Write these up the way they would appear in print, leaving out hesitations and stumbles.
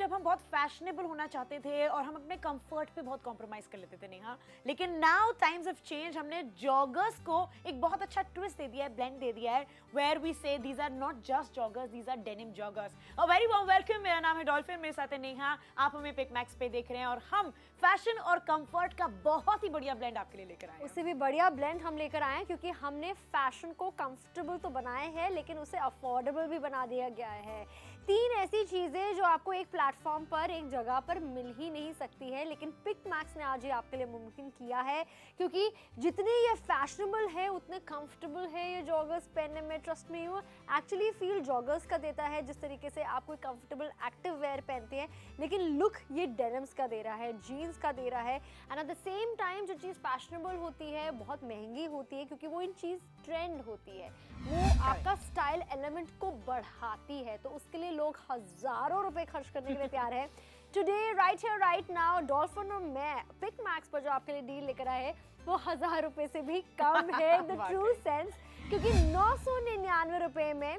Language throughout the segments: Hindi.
जब हम बहुत फैशनेबल होना चाहते थे और हम अपने कंफर्ट पे बहुत कॉम्प्रोमाइज कर लेते थे नेहा, लेकिन नाउ टाइम्स हैव चेंज। हमने जॉगर्स को एक बहुत अच्छा ट्विस्ट दे दिया है, ब्लेंड दे दिया है, where we say these are not just joggers, these are denim joggers. A very warm welcome, मेरा नाम है डॉल्फिन, मेरे साथ है नेहा, आप हमें पिक मैक्स पे देख रहे हैं और हम फैशन और कंफर्ट का बहुत ही बढ़िया ब्लेंड आपके लिए लेकर आए हैं। उससे भी बढ़िया ब्लेंड हम लेकर आए हैं क्योंकि हमने फैशन को कंफर्टेबल तो बनाए हैं लेकिन उसे अफोर्डेबल भी बना दिया गया है। 3 ऐसी चीजें जो आपको एक प्लेटफॉर्म पर, एक जगह पर मिल ही नहीं सकती है, लेकिन पिक मैक्स ने आज ये आपके लिए मुमकिन किया है क्योंकि जितने ये फैशनेबल है उतने कंफर्टेबल है ये जॉगर्स पहनने में। Trust me, you actually feel joggers का देता है जिस तरीके से आप कोई कंफर्टेबल एक्टिव वेयर पहनते हैं, लेकिन लुक ये डेनिम्स का दे रहा है, जीन्स का दे रहा है। And eight the same time जो चीज़ फैशनेबल होती है बहुत महंगी होती है क्योंकि वो इन चीज़ ट्रेंड होती है, वो आपका स्टाइल एलिमेंट को बढ़ाती है, तो उसके लिए लोग हज़ारों रुपए खर्च करने के लिए तैयार है। Today right here right now dolphin और मैं पिक मैक्स पर जो आपके लिए डील लेकर आए हैं वो 1000 रुपए से भी कम है द ट्रू सेंस, क्योंकि 999 रुपए में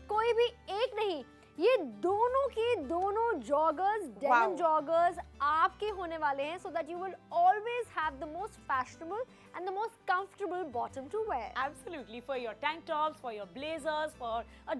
कोई भी एक नहीं, ये दोनों के दोनों जॉगर्स, डेनिम जॉगर्स आपके होने वाले हैं, so that you will always have the most fashionable and the most comfortable bottom to wear. Absolutely, for your tank tops, for your blazers, for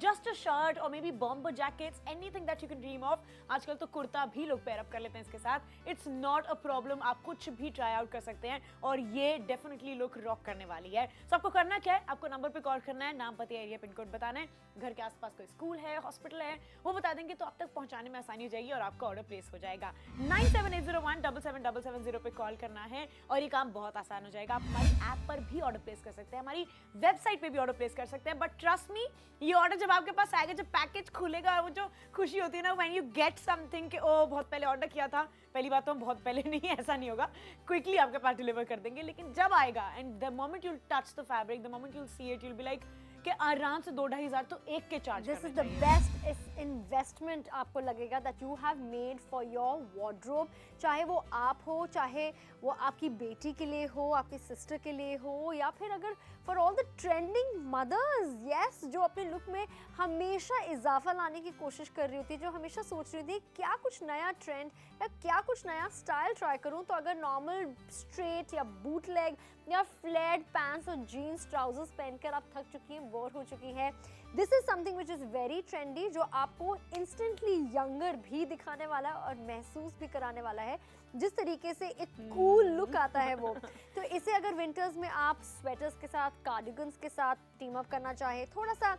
just a shirt or maybe bomber jackets, anything that you can dream of. आजकल तो कुर्ता भी लोग पेयर अप कर लेते हैं इसके साथ. It's not a problem. आप कुछ भी ट्राई आउट कर सकते हैं और ये डेफिनेटली लुक रॉक करने वाली है. So आपको करना क्या है? आपको नंबर पे कॉल करना है, नाम, पते, एरिया, पिन कोड बताना है. घर के आसपास कोई स्कूल है, हॉस्पिटल है, वो बता देंगे तो आप तक पहुंचाने में आसानी हो जाएगी और आपका ऑर्डर प्लेस हो जाएगा. 9780177770 पे कॉल करना है और ये काम बहुत आसान हो जाएगा. हमारी ऐप पर भी ऑर्डर प्लेस कर सकते हैं, हमारी वेबसाइट पे भी ऑर्डर प्लेस कर सकते हैं. बट ट्रस्ट मी, ये ऑर्डर जब आपके पास आएगा, जब पैकेज खुलेगा, वो जो खुशी होती है ना व्हेन यू गेट समथिंग कि ओ बहुत पहले ऑर्डर किया था, पहली बात तो हम बहुत पहले नहीं, ऐसा नहीं होगा, क्विकली आपके पास डिलीवर कर देंगे. लेकिन जब आएगा and the moment you touch the fabric, the moment you see it, you will be like कि आराम से 2-2,500 तो एक के charge this is the best investment आपको लगेगा that you have made for your wardrobe. चाहे वो आप हो, चाहे वो आपकी बेटी के लिए हो, आपकी सिस्टर के लिए हो, या फिर अगर for all the trending mothers, yes, जो अपने लुक में हमेशा इजाफा लाने की कोशिश कर रही होती है, जो हमेशा सोच रही थी क्या कुछ नया ट्रेंड या क्या कुछ नया स्टाइल ट्राई करूं. तो अगर नॉर्मल स्ट्रेट या बूट लेग या फ्लेयर्ड पैंट्स और जीन्स ट्राउजर्स पहनकर आप थक चुकी हैं, बोर हो चुकी है, this is something which is very trendy, जो आपको इंस्टेंटली यंगर भी दिखाने वाला है और महसूस भी कराने वाला है. जिस तरीके से एक कूल लुक आता है वो, तो इसे अगर विंटर्स में आप स्वेटर्स के साथ, कार्डिगन्स के साथ टीम अप करना चाहे, थोड़ा सा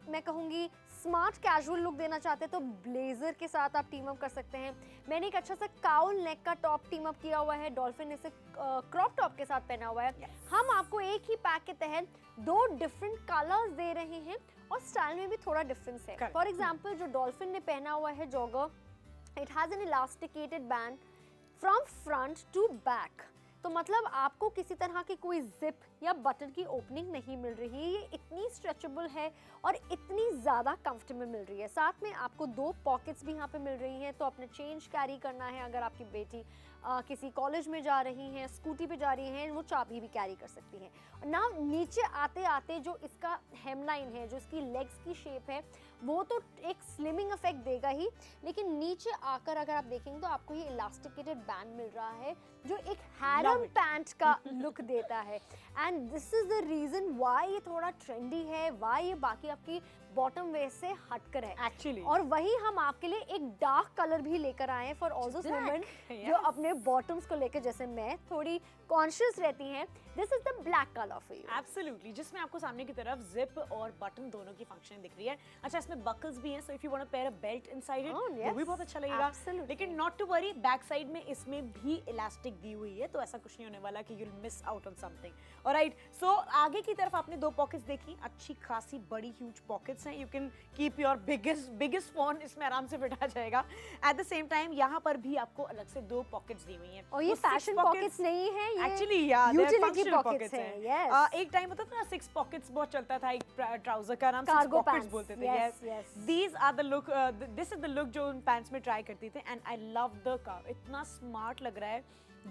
मैं कहूँगी स्मार्ट कैजुअल लुक देना चाहते हैं, तो ब्लेजर के साथ आप टीम अप कर सकते हैं. मैंने एक अच्छा सा काउल नेक का टॉप टीम अप किया हुआ है, डॉल्फिन ने इसे क्रॉप टॉप के साथ पहना हुआ है. हम आपको एक ही पैक के तहत 2 डिफरेंट कलर्स दे रहे हैं और स्टाइल में भी थोड़ा डिफरेंस है. फॉर एग्जाम्पल जो डॉल्फिन ने पहना हुआ है jogger, it has an elasticated band from front to back, तो मतलब आपको किसी तरह की कोई जिप या बटन की ओपनिंग नहीं मिल रही है. ये इतनी स्ट्रेचेबल है और इतनी ज़्यादा कंफर्टेबल मिल रही है. साथ में आपको 2 पॉकेट्स भी यहाँ पे मिल रही हैं, तो अपने चेंज कैरी करना है, अगर आपकी बेटी किसी कॉलेज में जा रही हैं, स्कूटी पे जा रही हैं, वो चाबी भी कैरी कर सकती हैं. ना नीचे आते आते जो इसका हेमलाइन है, जो इसकी लेग्स की शेप है, वो तो एक स्लिमिंग इफेक्ट देगा ही, लेकिन नीचे आकर अगर आप देखेंगे तो आपको ये इलास्टिकेटेड बैंड मिल रहा है जो एक हैरम पैंट का लुक देता है. And this is the reason why ये थोड़ा ट्रेंडी है, वाई ये बाकी आपकी बॉटम वेयर से हटकर है एक्चुअली. और वही हम आपके लिए एक डार्क कलर भी लेकर आए हैं फॉर ऑल दोस वुमेन जो अपने बॉटम्स को लेकर, जैसे मैं, थोड़ी कॉन्शियस रहती हैं. This is the black colour for you. Absolutely, जिसमें आपको सामने की तरफ जिप और बटन दोनों की फंक्शन दिख रही है. अच्छा, इसमें बकल्स भी हैं, so if you want to pair a belt inside it, वो भी बहुत अच्छा लगेगा. लेकिन not to worry, back side में इसमें भी इलास्टिक दी हुई है, तो ऐसा कुछ नहीं होने वाला कि you will miss out on something. Alright, so आगे की तरफ आपने 2 पॉकेट्स देखी, अच्छी खासी बड़ी ह्यूज पॉकेट्स हैं. You can keep your biggest phone इसमें आराम से फिट आ जाएगा. एट द सेम टाइम यहाँ पर भी आपको अलग से 2 पॉकेट्स दी हुई हैं, और ये फैशन पॉकेट्स नहीं है, ये एक्चुअली यूटिलिटी पॉकेट्स हैं. यस, एक टाइम होता था ना 6 पॉकेट्स बहुत चलता था, एक ट्राउजर का नाम 6 पॉकेट्स बोलते थे. Yes, these are the look, this is the look जो उन पैंट्स में ट्राई करती थी. And I love the curve, इतना स्मार्ट लग रहा है.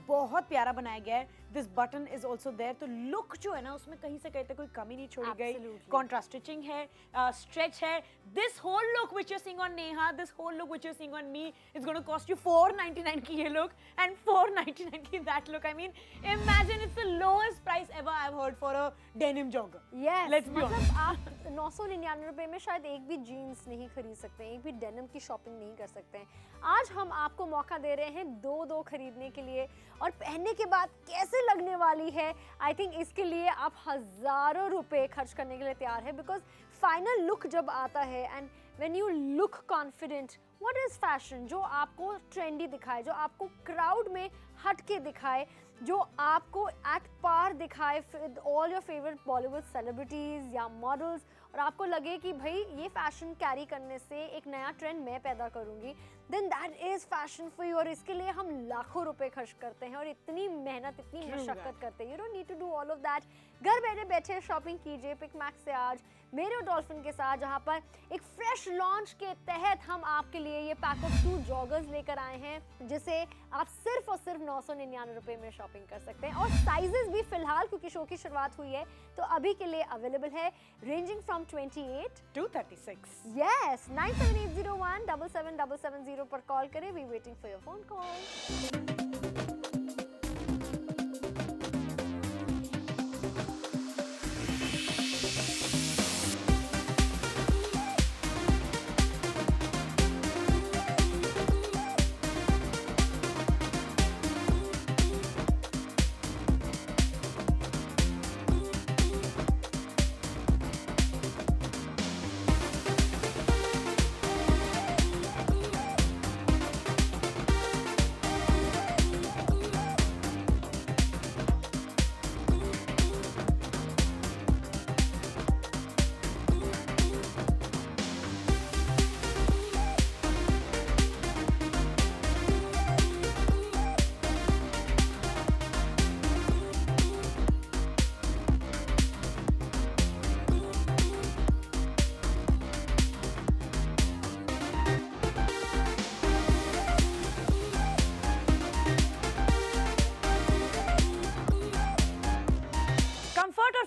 बहुत प्यारा बनाया गया है. This button is also there, तो लुक जो है ना उसमें कहीं से कहीं तक कोई कमी नहीं छोड़ी गई. कॉन्ट्रास्ट स्टिचिंग है, स्ट्रेच है. This whole look which you are seeing on Neha, this whole look which you are seeing on me is gonna cost you 499 की ये लुक एंड 499 की that look. I mean imagine it's the lowest price ever I have heard for a denim jogger. Yes, let's be honest, मतलब आप 999 रुपए में शायद एक भी जीन्स नहीं खरीद सकते हैं, एक भी डेनिम की शॉपिंग नहीं कर सकते हैं. आज हम आपको मौका दे रहे हैं दो खरीदने के लिए, और पहनने के बाद कैसे लगने वाली है, आई थिंक इसके लिए आप हज़ारों रुपए खर्च करने के लिए तैयार है. बिकॉज फाइनल लुक जब आता है and when you look confident, what is fashion, जो आपको ट्रेंडी दिखाए, जो आपको क्राउड में हट के दिखाए, जो आपको एट पार दिखाए with all your favourite Bollywood celebrities या मॉडल्स, और आपको लगे कि भाई ये फैशन कैरी करने से एक नया ट्रेंड मैं पैदा करूंगी, then that is fashion for you. और इसके लिए हम लाखों रुपए खर्च करते हैं और इतनी मेहनत, इतनी मशक्कत करते हैं. You don't need to do all of that. घर बैठे बैठे शॉपिंग कीजिए पिक मैक्स से आज मेरे और डॉल्फिन के साथ, जहाँ पर एक फ्रेश लॉन्च के तहत हम आपके लिए ये पैक ऑफ 2 जॉगर्स लेकर आए हैं, जिसे आप सिर्फ और सिर्फ 999 रुपए में शॉपिंग कर सकते हैं. और साइजेस भी फिलहाल, क्योंकि शो की शुरुआत हुई है, तो अभी के लिए अवेलेबल है, रेंजिंग फ्रॉम 28 to 36. यस. 9780177770 पर कॉल करें. We waiting for your phone call.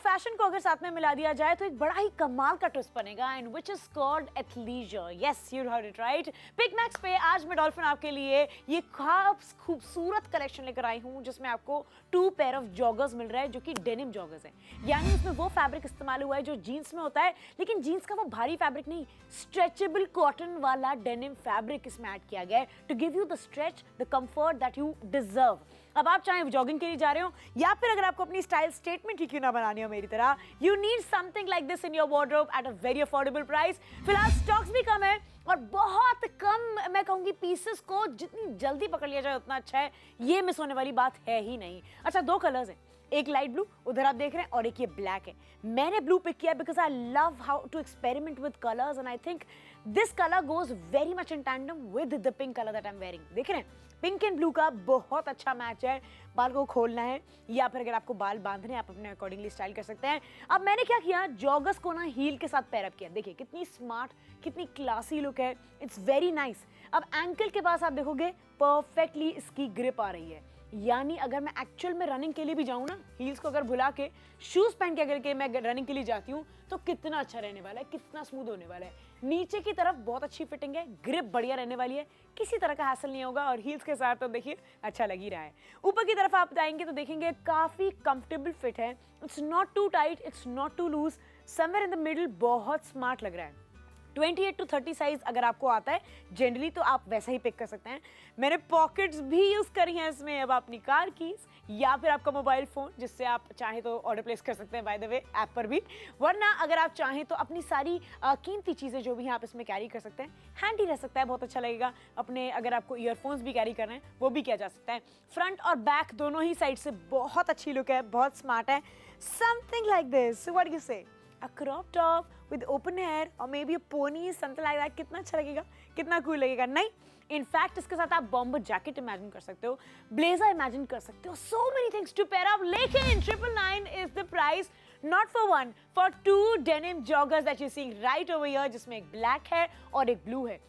Fashion को अगर साथ में मिला दिया जाए तो एक बड़ा ही कमाल का ट्विस्ट बनेगा, and which is called athleisure. Yes, you heard it right. Pick Max पे आज मैं डॉल्फिन आपके लिए ये खास खूबसूरत कलेक्शन लेकर आई हूँ, जिसमें आपको 2 पेयर ऑफ जॉगर्स मिल रहा है जो कि डेनिम जॉगर्स हैं. यानी उसमें वो फैब्रिक इस्तेमाल हुआ है जो जीन्स में होता है, लेकिन जीन्स का वो भारी फैब्रिक नहीं, स्ट्रेचेबल कॉटन वाला डेनिम फैब्रिक इसमें ऐड किया गया है to give you the stretch, the comfort that you deserve. अब आप चाहे जॉगिंग के लिए जा रहे हो या फिर अगर आपको अपनी स्टाइल स्टेटमेंट ही क्यों ना बनानी हो मेरी तरह, you need something like this in your wardrobe at a very affordable price. फिलहाल स्टॉक्स भी कम है और बहुत कम, मैं कहूंगी पीसेस को जितनी जल्दी पकड़ लिया जाए उतना अच्छा है. ये मिस होने वाली बात है ही नहीं. अच्छा, 2 कलर्स हैं, एक लाइट ब्लू उधर आप देख रहे हैं और एक ये ब्लैक है. मैंने ब्लू पिक किया because I love how to experiment with colours and I think this colour goes very much in tandem with the pink colour that I am wearing. देख रहे हैं, पिंक एंड ब्लू का बहुत अच्छा मैच है. बाल को खोलना है या फिर अगर आपको बाल बांधने आप अपने अकॉर्डिंगली स्टाइल कर सकते हैं. अब मैंने क्या किया, जॉगर्स को ना हील के साथ पैर अप किया. देखिए कितनी स्मार्ट, कितनी क्लासी लुक है. It's very nice. अब एंकल के पास आप देखोगे परफेक्टली इसकी ग्रिप आ रही है. यानी अगर मैं एक्चुअल में रनिंग के लिए भी जाऊँ ना, हील्स को अगर भुला के शूज़ पहन के अगर के मैं रनिंग के लिए जाती हूँ तो कितना अच्छा रहने वाला है, कितना स्मूथ होने वाला है. नीचे की तरफ बहुत अच्छी फिटिंग है, ग्रिप बढ़िया रहने वाली है, किसी तरह का हैसल नहीं होगा और हील्स के साथ तो देखिए अच्छा लग ही रहा है. ऊपर की तरफ आप जाएंगे तो देखेंगे काफ़ी कंफर्टेबल फिट है. It's not too tight, it's not too loose, somewhere in the middle. बहुत स्मार्ट लग रहा है. 28 to 30 साइज अगर आपको आता है जनरली तो आप वैसा ही पिक कर सकते हैं. मैंने पॉकेट्स भी यूज़ करी हैं इसमें. अब अपनी कार कीज या फिर आपका मोबाइल फ़ोन, जिससे आप चाहें तो ऑर्डर प्लेस कर सकते हैं बाय द वे ऐप पर भी. वरना अगर आप चाहें तो अपनी सारी कीमती चीज़ें जो भी हैं आप इसमें कैरी कर सकते हैं. हैंडी रह सकता है, बहुत अच्छा लगेगा. अपने अगर आपको ईयरफोन्स भी कैरी कर रहे हैं वो भी किया जा सकता है. फ्रंट और बैक दोनों ही साइड से बहुत अच्छी लुक है, बहुत स्मार्ट है. Something like this, what do you से, a crop top with open hair or maybe a pony, something like that. कितना अच्छा लगेगा, कितना कूल लगेगा. नहीं, इनफैक्ट इसके साथ आप बॉम्बर जैकेट इमेजिन कर सकते हो, ब्लेजर इमेजिन कर सकते हो. So many things to pair up. लेकिन 999 is the price, not for one, for 2 denim joggers that you seeing right over here, जिसमें एक ब्लैक है और एक ब्लू है.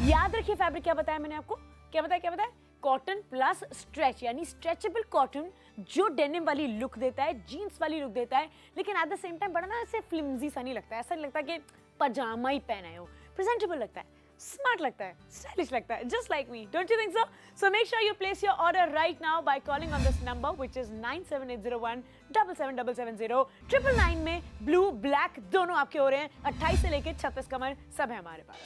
याद रखिए फैब्रिक क्या बताया मैंने आपको, क्या बताया कॉटन प्लस स्ट्रेच, यानी स्ट्रेचेबल कॉटन जो डेनिम वाली लुक देता है, जीन्स वाली लुक देता है, लेकिन एट द सेम टाइम बड़ा ना ऐसे फ्लिमजी सा नहीं लगता है, ऐसा नहीं लगता कि पजामा ही पहना है हो, प्रेजेंटेबल लगता है, स्मार्ट लगता है, स्टाइलिश लगता है, just like me, don't you think so? So make sure you place your order right now by calling on this number which is 9780177770 999 में ब्लू ब्लैक दोनों आपके हो रहे हैं, 28 से लेके 36 कमर सब है हमारे पास।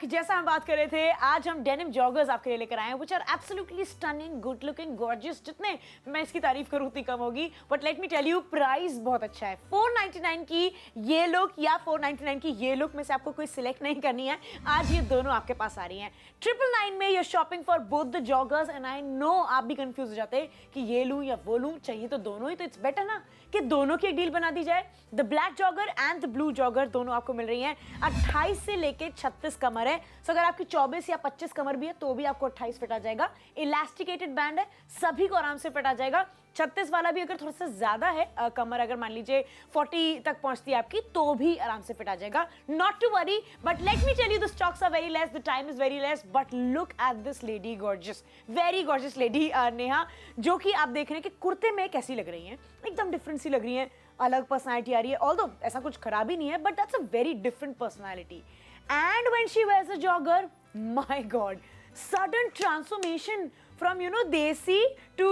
जैसा हम बात कर रहे थे, आज हम डेनिम जॉगर्स आपके लिए लेकर आए हैं which are absolutely stunning, good looking, gorgeous. जितने मैं इसकी तारीफ करूं उतनी कम होगी, but let me tell you price बहुत अच्छा है। 499 की ये लुक या 499 की ये लुक में से आपको कोई सिलेक्ट नहीं करनी है, आज ये दोनों आपके पास आ रही हैं। 999 में your shopping for both the joggers and I know आप भी कंफ्यूज हो जाते हैं कि ये लूं या वो लूं, चाहिए तो दोनों ही, तो इट्स बेटर ना कि दोनों की एक डील बना दी जाए। The black jogger and the blue jogger दोनों आपको मिल रही हैं। 28 से लेके 36 कमर है, सो अगर आपकी 24 या 25 कमर भी है तो भी आपको 28 फिट आ जाएगा। इलास्टिकेटेड बैंड है, सभी को आराम से फिट आ जाएगा। 36 वाला भी अगर थोड़ा सा ज्यादा है कमर, अगर मान लीजिए 40 तक पहुंचती है आपकी, तो भी आराम से फिट आ जाएगा। Not to worry, but let me tell you the stocks are very less, the time is very less, but look at this lady, gorgeous, very gorgeous lady Neha, जो कि आप देख रहे हैं कि कुर्ते में कैसी लग रही हैं, एकदम डिफरेंट सी लग रही हैं, अलग पर्सनैलिटी आ रही है। ऑल्दो ऐसा कुछ खराबी नहीं है, but that's a very different personality. And when she wears a jogger, my God, sudden transformation from desi to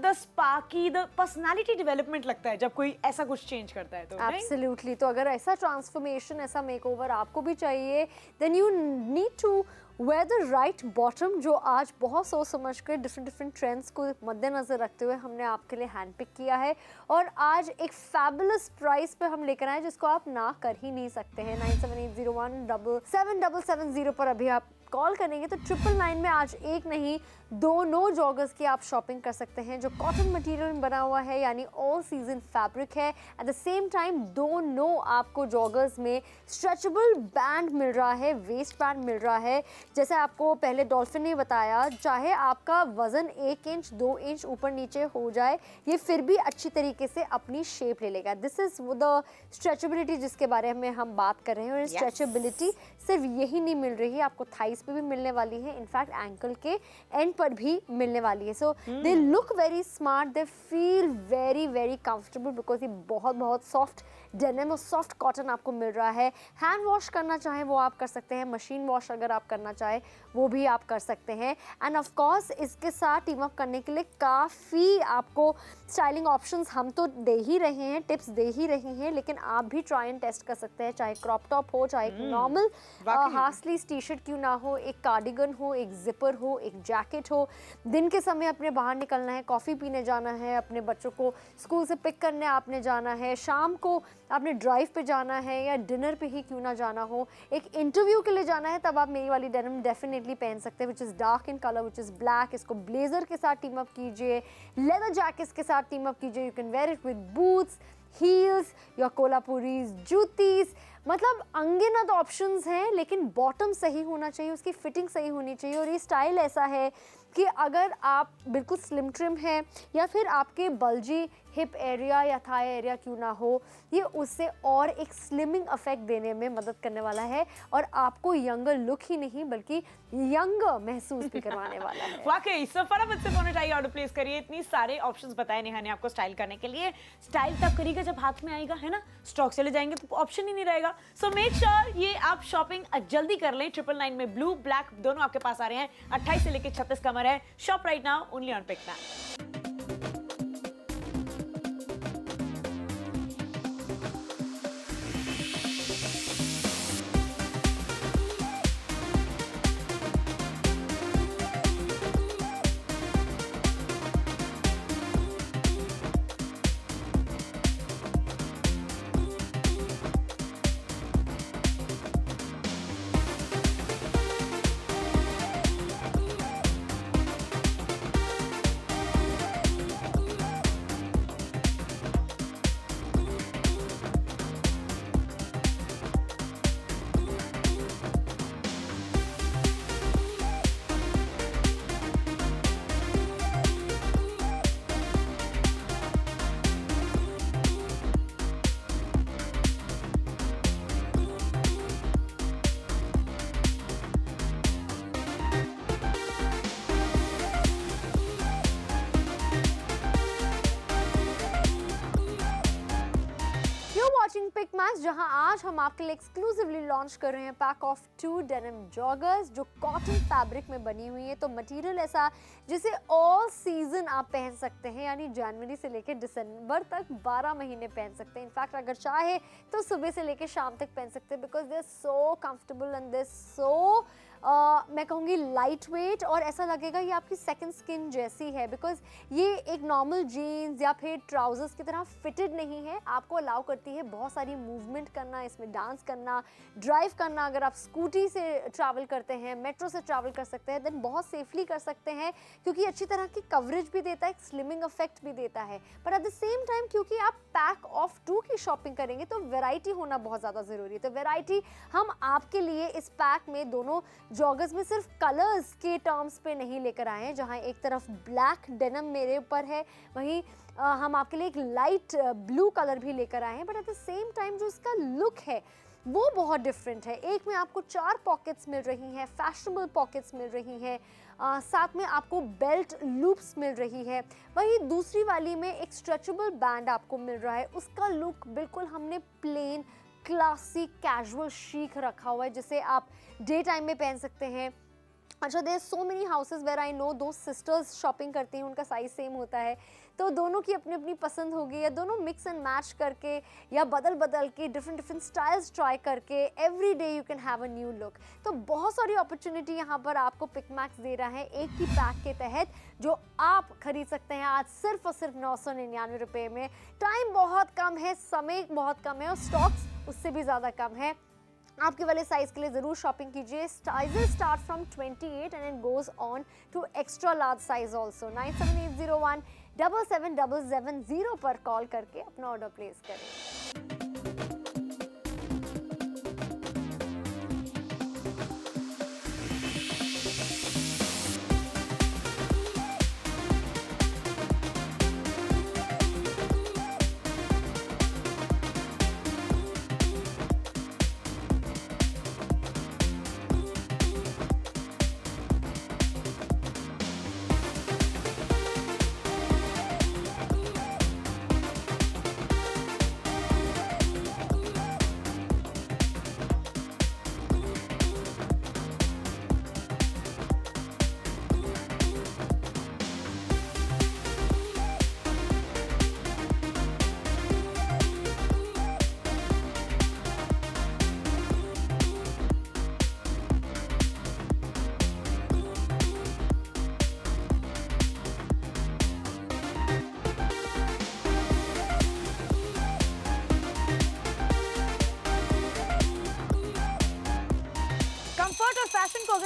the sparky, the personality development लगता है जब कोई ऐसा कुछ चेंज करता है तो। Absolutely, तो अगर ऐसा ट्रांसफॉर्मेशन, ऐसा मेकओवर आपको भी चाहिए, then you need to wear the right bottom, जो आज बहुत सोच समझ कर डिफरेंट ट्रेंड्स को मद्देनजर रखते हुए हमने आपके लिए हैंड पिक किया है, और आज एक फैबुलस प्राइस पे हम लेकर आए जिसको आप ना कर ही नहीं सकते हैं। 9780177770 पर अभी आप कॉल करेंगे तो 999 में आज एक नहीं दोनों जॉगर्स की आप शॉपिंग कर सकते हैं, जो कॉटन मटेरियल में बना हुआ है, यानी ऑल सीजन फैब्रिक है। एट द सेम टाइम दोनों आपको जॉगर्स में स्ट्रेचेबल बैंड मिल रहा है, वेस्ट बैंड मिल रहा है। जैसे आपको पहले डॉल्फिन ने बताया, चाहे आपका वजन 1 इंच 2 इंच ऊपर नीचे हो जाए, ये फिर भी अच्छी तरीके से अपनी शेप ले लेगा। दिस इज द स्ट्रेचेबिलिटी जिसके बारे में हम बात कर रहे हैं, और स्ट्रेचेबिलिटी सिर्फ यही नहीं मिल रही है, आपको थाइस पे भी मिलने वाली है, इनफैक्ट एंकल के एंड पर भी मिलने वाली है। So they look very smart, they feel very very comfortable, because ये बहुत सॉफ्ट डेनिम और सॉफ्ट कॉटन आपको मिल रहा है। हैंड वॉश करना चाहे वो आप कर सकते हैं, मशीन वॉश अगर आप करना चाहे वो भी आप कर सकते हैं। एंड ऑफ कोर्स इसके साथ टीम अप करने के लिए काफ़ी आपको स्टाइलिंग ऑप्शंस हम तो दे ही रहे हैं, टिप्स दे ही रहे हैं, लेकिन आप भी ट्राई एंड टेस्ट कर सकते हैं, चाहे क्रॉप टॉप हो, चाहे एक normal half sleeve T shirt क्यों ना हो, एक कार्डिगन हो, एक जिपर हो, एक जैकेट हो। दिन के समय अपने बाहर निकलना है, कॉफ़ी पीने जाना है, अपने बच्चों को स्कूल से पिक करने आपने जाना है, शाम को आपने ड्राइव पे जाना है, या डिनर पे ही क्यों ना जाना हो, एक इंटरव्यू के लिए जाना है, तब आप मेरी वाली डेनिम डेफिनेटली पहन सकते हैं, which is dark in colour, which is black. इसको ब्लेजर के साथ टीम अप कीजिए, लेदर जैकेट्स के साथ टीम अप कीजिए, you can wear it with boots, heels या कोल्हापुरीज, जूतीज, मतलब अनगिनत ऑप्शंस हैं, लेकिन बॉटम सही होना चाहिए, उसकी फिटिंग सही होनी चाहिए। और ये स्टाइल ऐसा है कि अगर आप बिल्कुल स्लिम ट्रिम हैं, या फिर आपके बल्जी हिप एरिया या थाई एरिया क्यों ना हो, ये उससे और एक स्लिमिंग इफेक्ट देने में मदद करने वाला है और आपको यंगर लुक ही नहीं बल्कि यंगर महसूस भी करवाने वाला है। वाकई सो फटाफट से फोन उठाइए, ऑर्डर प्लेस करिए। इतनी सारे ऑप्शंस बताए नेहा ने आपको स्टाइल करने के लिए। स्टाइल तब करिएगा जब हाथ में आएगा, है ना, स्टॉक चले जाएंगे तो ऑप्शन ही नहीं रहेगा। सो मेक श्योर ये आप शॉपिंग जल्दी कर लें। 999 में ब्लू ब्लैक दोनों आपके पास आ रहे हैं। 28 से लेकर 36 कमर है। Shop right now only on Pick Max. Watching Pick Max, जहां आज हम आपके लिए एक्सक्लूसिवली लॉन्च कर रहे हैं पैक ऑफ 2 डेनिम जॉगर्स जो कॉटन फैब्रिक में बनी हुई है। तो मटेरियल ऐसा जिसे ऑल सीजन आप पहन सकते हैं, यानी जनवरी से लेकर दिसंबर तक 12 महीने पहन सकते हैं। इनफैक्ट अगर चाहे तो सुबह से लेकर शाम तक पहन सकते हैं, because they are so comfortable and they so मैं कहूँगी लाइट वेट, और ऐसा लगेगा ये आपकी सेकंड स्किन जैसी है, बिकॉज ये एक नॉर्मल जीन्स या फिर ट्राउजर्स की तरह फिटेड नहीं है। आपको अलाउ करती है बहुत सारी मूवमेंट करना, इसमें डांस करना, ड्राइव करना। अगर आप स्कूटी से ट्रैवल करते हैं, मेट्रो से ट्रैवल कर सकते हैं, देन बहुत सेफली कर सकते हैं, क्योंकि अच्छी तरह की कवरेज भी देता है, एक स्लिमिंग इफेक्ट भी देता है। पर एट द सेम टाइम क्योंकि आप पैक ऑफ 2 की शॉपिंग करेंगे तो वैरायटी होना बहुत ज़्यादा ज़रूरी है। तो वैरायटी हम आपके लिए इस पैक में दोनों जॉगर्स में सिर्फ कलर्स के टर्म्स पे नहीं लेकर आए हैं, जहां एक तरफ ब्लैक डेनिम मेरे ऊपर है, वहीं हम आपके लिए एक लाइट ब्लू कलर भी लेकर आए हैं। But at the same time जो इसका लुक है वो बहुत डिफरेंट है। एक में आपको 4 पॉकेट्स मिल रही हैं, फैशनेबल पॉकेट्स मिल रही हैं, साथ में आपको बेल्ट लूप्स मिल रही है। वहीं दूसरी वाली में एक स्ट्रेचेबल बैंड आपको मिल रहा है। उसका लुक बिल्कुल हमने प्लेन क्लासिक कैजुअल शीक रखा हुआ है, जिसे आप डे टाइम में पहन सकते हैं। अच्छा, there so many houses where I know दो सिस्टर्स शॉपिंग करती हैं, उनका साइज सेम होता है, तो दोनों की अपनी अपनी पसंद होगी, या दोनों मिक्स एंड मैच करके या बदल बदल के डिफरेंट स्टाइल्स ट्राई करके every day you can have a new look. तो बहुत सारी अपॉर्चुनिटी यहाँ पर आपको पिक मैक्स दे रहा है एक ही पैक के तहत, जो आप खरीद सकते हैं आज सिर्फ और सिर्फ 999 रुपये में। टाइम बहुत कम है, समय बहुत कम है, और स्टॉक्स उससे भी ज़्यादा कम है। आपके वाले साइज के लिए ज़रूर शॉपिंग कीजिए। Sizes start from 28 and it goes on to extra large size also. 9780177770 पर कॉल करके अपना ऑर्डर प्लेस करें।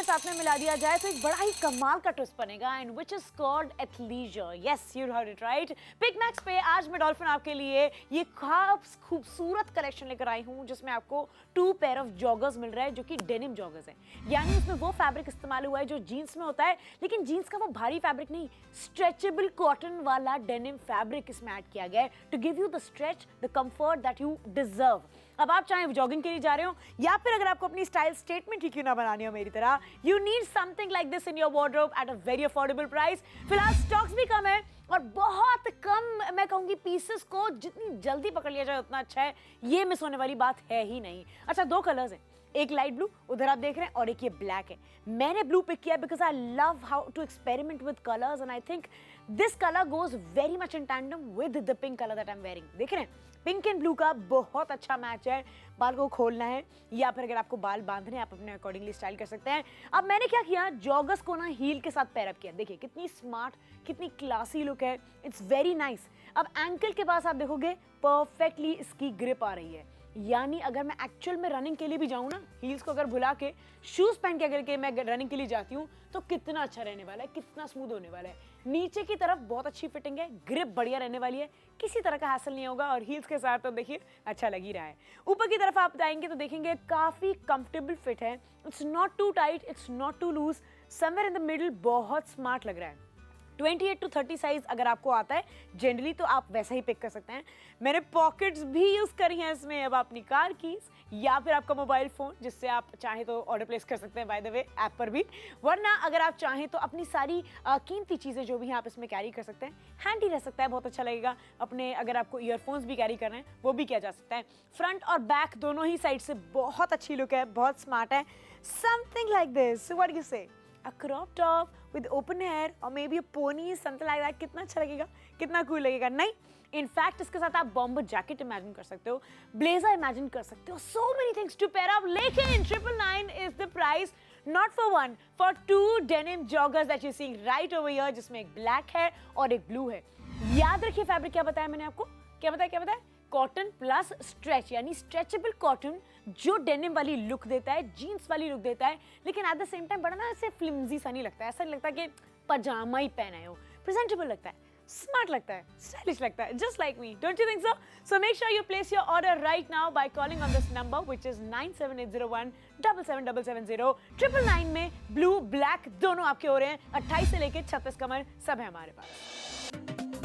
अगर साथ में मिला दिया जाए तो एक बड़ा ही कमाल का ट्विस्ट बनेगा, and which is called athleisure. Yes, you heard it right. Pick Max पे आज मैं डॉल्फिन आपके लिए ये खास खूबसूरत कलेक्शन लेकर आई हूँ जिसमें आपको 2 पेयर ऑफ जॉगर्स मिल रहा है जो कि डेनिम जॉगर्स है। यानी उसमें वो फैब्रिक इस्तेमाल हुआ है जो जीन्स में होता है, लेकिन जीन्स का वो भारी फैब्रिक नहीं, स्ट्रेचेबल कॉटन वाला डेनिम फैब्रिक इसमें ऐड किया गया है to give you the stretch, the comfort that you deserve. अब आप चाहे जॉगिंग के लिए जा रहे हो या फिर अगर आपको अपनी स्टाइल स्टेटमेंट ही क्यों ना बनानी हो मेरी तरह, you need something like this in your wardrobe at a very affordable price. फिलहाल स्टॉक्स भी कम है और बहुत कम, मैं कहूंगी पीसेस को जितनी जल्दी पकड़ लिया जाए उतना अच्छा है, ये मिस होने वाली बात है ही नहीं। अच्छा, 2 कलर्स हैं, एक लाइट ब्लू उधर आप देख रहे हैं और एक ये ब्लैक है। मैंने ब्लू पिक किया because I love how to experiment with colours and I think this colour goes very much in tandem with the pink colour that I am wearing. देख रहे हैं, पिंक एंड ब्लू का बहुत अच्छा मैच है। बाल को खोलना है या फिर अगर आपको बाल बांधने हैं आप अपने अकॉर्डिंगली स्टाइल कर सकते हैं। अब मैंने क्या किया, जॉगर्स को ना हील के साथ पैर अप किया। देखिए कितनी स्मार्ट, कितनी क्लासी लुक है, इट्स वेरी नाइस। अब एंकल के पास आप देखोगे परफेक्टली इसकी ग्रिप आ रही है, यानी अगर मैं एक्चुअल में रनिंग के लिए भी जाऊँ ना, हील्स को अगर भुला के शूज पहन के अगर मैं रनिंग के लिए जाती हूँ तो कितना अच्छा रहने वाला है, कितना स्मूथ होने वाला है। नीचे की तरफ बहुत अच्छी फिटिंग है, ग्रिप बढ़िया रहने वाली है, किसी तरह का हैसल नहीं होगा और हील्स के साथ तो देखिए अच्छा लग ही रहा है। ऊपर की तरफ आप जाएंगे तो देखेंगे काफी कंफर्टेबल फिट है, it's not too tight, it's not too loose, somewhere in the middle, बहुत स्मार्ट लग रहा है। 28 to 30 साइज अगर आपको आता है जनरली तो आप वैसा ही पिक कर सकते हैं। मैंने पॉकेट्स भी यूज करी हैं इसमें, अब अपनी कार कीज या फिर आपका मोबाइल फोन, जिससे आप चाहें तो ऑर्डर प्लेस कर सकते हैं बाय द वे ऐप पर भी, वरना अगर आप चाहें तो अपनी सारी कीमती चीजें जो भी हैं आप इसमें कैरी कर सकते हैं। हैंडी रह सकता है, बहुत अच्छा लगेगा। अपने अगर आपको ईयरफोन्स भी कैरी कर रहे हैं वो भी किया जा सकता है। फ्रंट और बैक दोनों ही साइड से बहुत अच्छी लुक है, बहुत स्मार्ट है। Something like this, what do you से, a crop top with open hair or maybe a pony, something like that, कितना अच्छा लगेगा, कितना कूल लगेगा। नहीं, इनफैक्ट इसके साथ आप बॉम्बर जैकेट इमेजिन कर सकते हो, ब्लेजर इमेजिन कर सकते हो, so many things to pair up। लेकिन 999 is the price, not for one, for 2 denim joggers that you're seeing right over here, जिसमें एक ब्लैक है और एक ब्लू है। याद रखिए फैब्रिक क्या बताया मैंने आपको, क्या बताया, कॉटन प्लस स्ट्रेच, यानी स्ट्रेचेबल कॉटन जो डेनिम वाली लुक देता है, जीन्स वाली लुक देता है, लेकिन एट द सेम टाइम बड़ा ना ऐसे फ्लिमजी सा नहीं लगता है, ऐसा नहीं लगता कि पजामा ही पहना हो, प्रेजेंटेबल लगता है, स्मार्ट लगता है, स्टाइलिश लगता है, just like me, don't you think so? So make sure you place your order right now by calling on this number which is 97801 77770। 999 में ब्लू ब्लैक दोनों आपके हो रहे हैं, 28 से लेके 36 कमर सब है हमारे पास।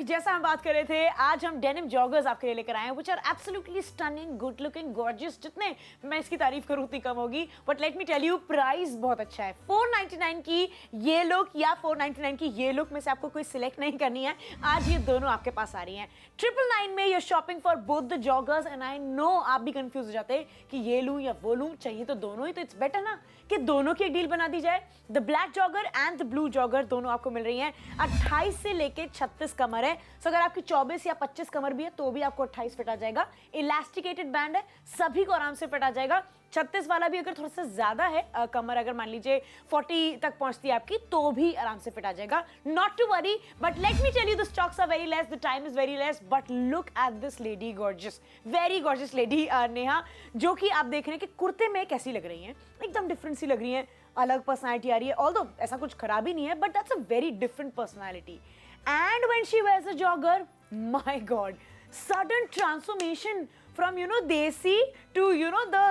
जैसा हम बात कर रहे थे, आज हम डेनिम जॉगर्स आपके लिए लेकर आए हैं which are absolutely stunning, good looking, gorgeous. जितने मैं इसकी तारीफ करूं उतनी कम होगी, but let me tell you price बहुत अच्छा है। 499 की ये लुक या 499 की ये लुक में से आपको कोई सिलेक्ट नहीं करनी है, आज ये दोनों आपके पास आ रही हैं। 999 में your shopping for both the joggers and I know आप भी कंफ्यूज हो जाते कि ये लूं या वो लूं, चाहिए तो दोनों ही, तो इट्स बेटर ना कि दोनों की एक डील बना दी जाए। The black jogger and the blue jogger दोनों आपको मिल रही हैं। 28 से लेके 36 कमर है, सो अगर आपकी 24 या 25 कमर भी है तो भी आपको 28 फिट आ जाएगा। इलास्टिकेटेड बैंड है, सभी को आराम से फिट आ जाएगा। 36 वाला भी अगर थोड़ा सा ज्यादा है कमर, अगर मान लीजिए 40 तक पहुंचती है आपकी, तो भी आराम से फिट आ जाएगा। Not to worry, but let me tell you the stocks are very less, the time is very less, but look at this lady, gorgeous, very gorgeous lady Neha, जो कि आप देख रहे हैं कि कुर्ते में कैसी लग रही हैं, एकदम डिफरेंट सी लग रही हैं, अलग पर्सनैलिटी आ रही है। ऑल्दो ऐसा कुछ खराब ही नहीं है, but that's a very different personality. And when she wears a jogger, my god, sudden transformation from desi to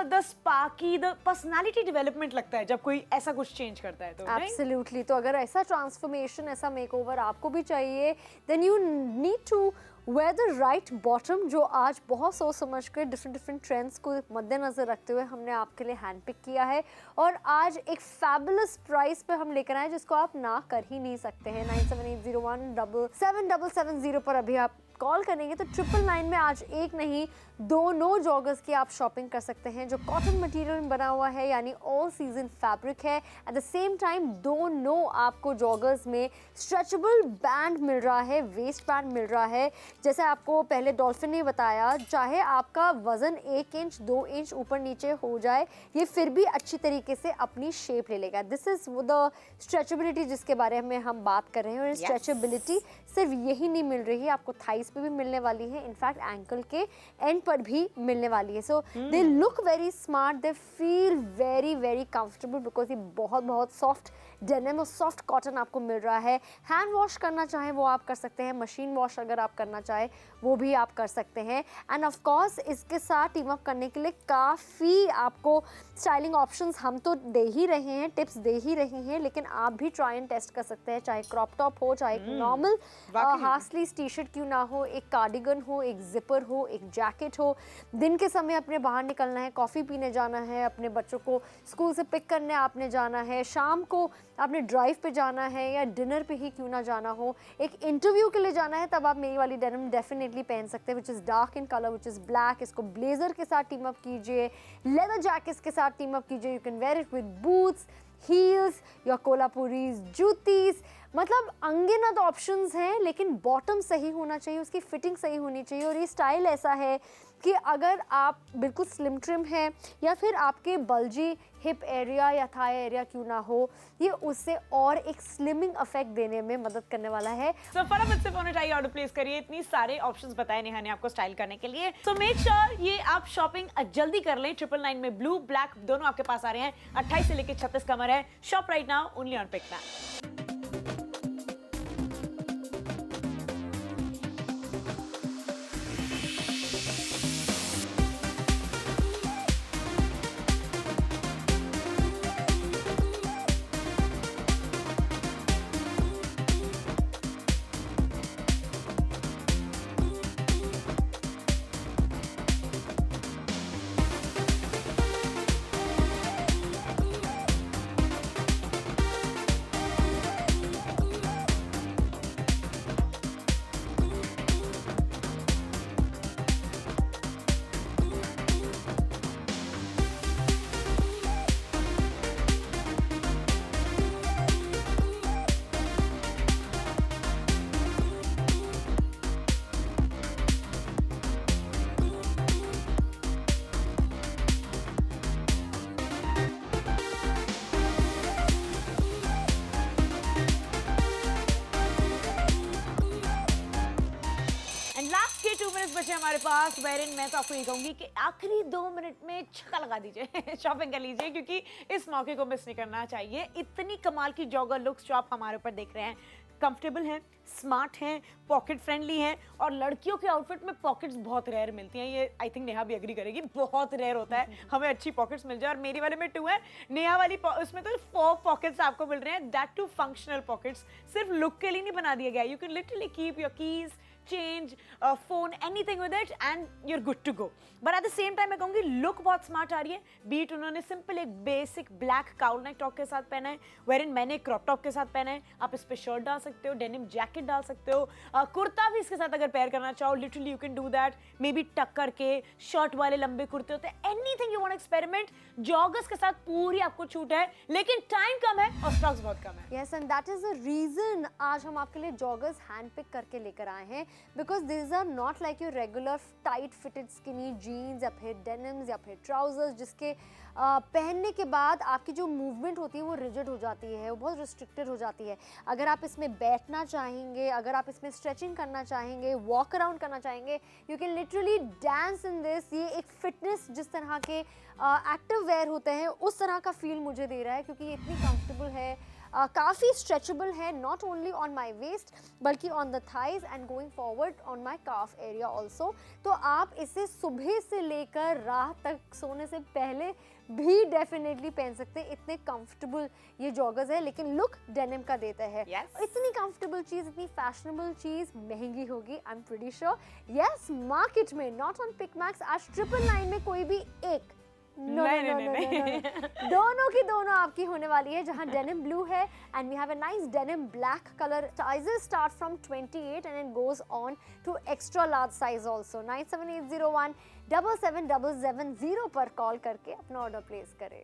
the sparky, the personality development लगता है जब कोई ऐसा कुछ change करता है तो Absolutely. तो अगर ऐसा transformation, ऐसा makeover आपको भी चाहिए, then you need to wear the right bottom, जो आज बहुत सोच समझ कर different trends को मद्देनजर रखते हुए हमने आपके लिए हैंड पिक किया है और आज एक fabulous price पे हम लेकर आए जिसको आप ना कर ही नहीं सकते हैं। 9780177770 पर अभी आप कॉल करेंगे तो 999 में आज एक नहीं दोनों जॉगर्स की आप शॉपिंग कर सकते हैं जो कॉटन मटेरियल में बना हुआ है, यानी ऑल सीजन फैब्रिक है। एट द सेम टाइम दोनों आपको जॉगर्स में स्ट्रेचेबल बैंड मिल रहा है, वेस्ट बैंड मिल रहा है। जैसे आपको पहले डॉल्फिन ने बताया, चाहे आपका वजन 1 इंच 2 इंच ऊपर नीचे हो जाए, ये फिर भी अच्छी तरीके से अपनी शेप ले लेगा। दिस इज द स्ट्रेचेबिलिटी जिसके बारे में हम बात कर रहे हैं। और स्ट्रेचेबिलिटी सिर्फ यही नहीं मिल रही है, आपको थाइस पे भी मिलने वाली है, इनफैक्ट एंकल के एंड पर भी मिलने वाली है। So they look very smart, they feel very very comfortable because ये बहुत सॉफ्ट डेनिम और सॉफ्ट कॉटन आपको मिल रहा है। हैंड वॉश करना चाहें वो आप कर सकते हैं, मशीन वॉश अगर आप करना चाहें वो भी आप कर सकते हैं। एंड ऑफ कोर्स इसके साथ टीम अप करने के लिए काफ़ी आपको स्टाइलिंग ऑप्शंस हम तो दे ही रहे हैं, टिप्स दे ही रहे हैं, लेकिन आप भी ट्राई एंड टेस्ट कर सकते हैं। चाहे क्रॉप टॉप हो, चाहे एक normal half sleeve T shirt क्यों ना हो, एक कार्डिगन हो, एक जिपर हो, एक जैकेट हो। दिन के समय अपने बाहर निकलना है, कॉफ़ी पीने जाना है, अपने बच्चों को स्कूल से पिक करने आपने जाना है, शाम को आपने ड्राइव पे जाना है या डिनर पे ही क्यों ना जाना हो, एक इंटरव्यू के लिए जाना है, तब आप मेरी वाली डेनिम डेफिनेटली पहन सकते हैं, which is dark in colour, which is black. इसको ब्लेजर के साथ टीम अप कीजिए, लेदर जैकेट्स के साथ टीम अप कीजिए। You can wear it with boots, heels या कोल्हापुरीज, जूतीज, मतलब अनगिनत ऑप्शंस हैं, लेकिन बॉटम सही होना चाहिए, उसकी फिटिंग सही होनी चाहिए। और ये स्टाइल ऐसा है कि अगर आप बिल्कुल स्लिम ट्रिम हैं या फिर आपके बल्जी हिप एरिया या थाई एरिया क्यों ना हो, ये उससे और एक स्लिमिंग इफेक्ट देने में मदद करने वाला है। तो फटाफट से फोन उठाइए, ऑर्डर प्लेस करिए। इतनी सारे ऑप्शंस बताए नेहा ने आपको स्टाइल करने के लिए, तो मेक श्योर ये आप शॉपिंग जल्दी कर लें। 999 में ब्लू ब्लैक दोनों आपके पास आ रहे हैं। 28 से लेकर 36 कमर है। Shop right now only on Pick Man. बचे हमारे पास, वेरिन मैं तो आपको ये कहूंगी कि आखिरी 2 मिनट में छक्का लगा दीजिए, शॉपिंग कर लीजिए, क्योंकि इस मौके को मिस नहीं करना चाहिए। इतनी कमाल की जॉगर लुक्स जो आप हमारे ऊपर देख रहे हैं, कंफर्टेबल हैं, स्मार्ट हैं, पॉकेट फ्रेंडली हैं, और लड़कियों के आउटफिट में पॉकेट्स बहुत रेयर मिलती हैं। ये आई थिंक नेहा भी एग्री करेगी, बहुत रेयर होता है हमें अच्छी पॉकेट्स मिल जाए। और मेरी वाले में 2 है, नेहा वाली उसमें तो 4 पॉकेट्स आपको मिल रहे हैं, दैट टू फंक्शनल पॉकेट्स। सिर्फ लुक के लिए नहीं बना दिया गया, you can literally keep your keys, change, phone, anything with it and you are good to go. But at the same time मैं कहूँगी लुक बहुत स्मार्ट आ रही है। बीट उन्होंने सिंपल एक basic black cowl neck top के साथ पहना है, वेरिन मैंने क्रॉप टॉप के साथ पहना है। आप इस पे शर्ट डाल सकते हो, डेनिम जैकेट डाल सकते हो, कुर्ता भी इसके साथ अगर पेयर करना चाहो, literally you can do that. May be टक करके शर्ट वाले लंबे कुर्ते होते हैं, anything you want experiment. Joggers के साथ पूरी आपको छूट है, लेकिन टाइम कम है और स्टॉक्स बहुत कम है। Yes, and that is the reason आज हम आपके लिए जॉगर्स हैंड पिक करके लेकर आए हैं, because this are not like your regular tight fitted skinny jeans या फिर डेनिम्स या फिर ट्राउजर्स, जिसके पहनने के बाद आपकी जो मूवमेंट होती है वो रिजिड हो जाती है, वो बहुत रिस्ट्रिक्टेड हो जाती है। अगर आप इसमें बैठना चाहेंगे, अगर आप इसमें स्ट्रेचिंग करना चाहेंगे, वॉक अराउंड करना चाहेंगे, you can literally dance in this. ये एक फिटनेस जिस तरह के एक्टिव वेयर होते हैं उस तरह का फील मुझे दे रहा है, क्योंकि ये इतनी कंफर्टेबल है। काफ़ी स्ट्रेचेबल है, not only on my waist बल्कि on the thighs and going forward on my calf area also. तो आप इसे सुबह से लेकर रात तक सोने से पहले भी डेफिनेटली पहन सकते हैं, इतने कंफर्टेबल ये जॉगर्स है, लेकिन लुक डेनिम का देता है। इतनी कंफर्टेबल चीज़, इतनी फैशनेबल चीज़ महंगी होगी, I am pretty sure. Yes, market में, नॉट ऑन पिकमैक्स, आज 999 में कोई भी एक दोनों की दोनों आपकी होने वाली है, जहां डेनिम ब्लू है and we have a nice denim black colour. Sizes start from 28 and it goes on to extra large size also. 9780177770 पर कॉल करके अपना ऑर्डर प्लेस करें।